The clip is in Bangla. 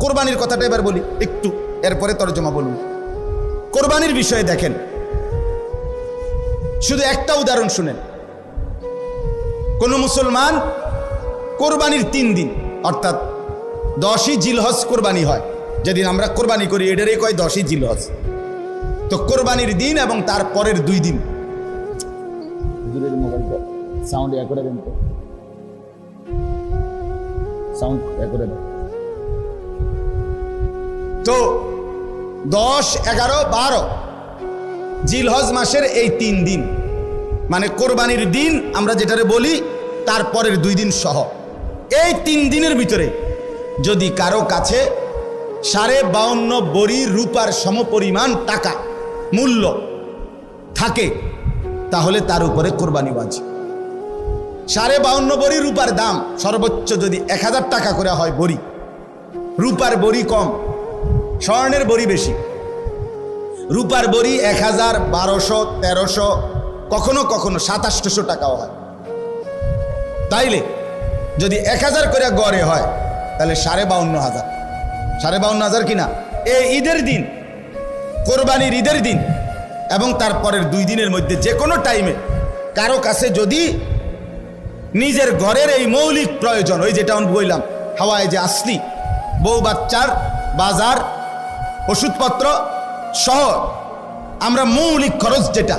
কোরবানির কথাটা এবার বলি একটু, এরপরে তরজমা বলুন। কোরবানির বিষয়ে দেখেন, শুধু একটা উদাহরণ শুনেন। কোন মুসলমান কোরবানির 3 দিন অর্থাৎ 10ই জিলহজ কোরবানি হয়, যেদিন আমরা কোরবানি করি এটারই কয় 10ই জিলহজ। তো কোরবানির দিন এবং তার পরের 2 দিন, সাউন্ড করে দেন তো, সাউন্ড করে দেন। তো 10, 11, 12 জিলহজ মাসের এই 3 দিন মানে কোরবানির দিন আমরা যেটারে বলি, তারপরের 2 দিন সহ এই 3 দিনের ভিতরে যদি কারো কাছে 52.5 বড়ি রূপার সমপরিমাণ টাকা মূল্য থাকে তাহলে তার উপরে কোরবানি ওয়াজিব। 52.5 বড়ি রূপার দাম সর্বোচ্চ যদি 1000 টাকা করে হয় বড়ি, রূপার বড়ি কম, স্বর্ণের বড়ি বেশি। রূপার বড়ি 1000, 1200, 1300, কখনো কখনো 2700 টাকাও হয়। তাইলে যদি 1000 করে গড়ে হয় তাহলে 52,500, 52,500 কিনা এই ঈদের দিন, কোরবানির ঈদের দিন এবং তারপরের 2 দিনের মধ্যে যে কোনো টাইমে কারো কাছে যদি নিজের ঘরের এই মৌলিক প্রয়োজন, ওই যেটা আমি বললাম হাওয়ায় যে আসলি, বউ বাচ্চার বাজার, ওষুধপত্র সহ আমরা মৌলিক খরচ যেটা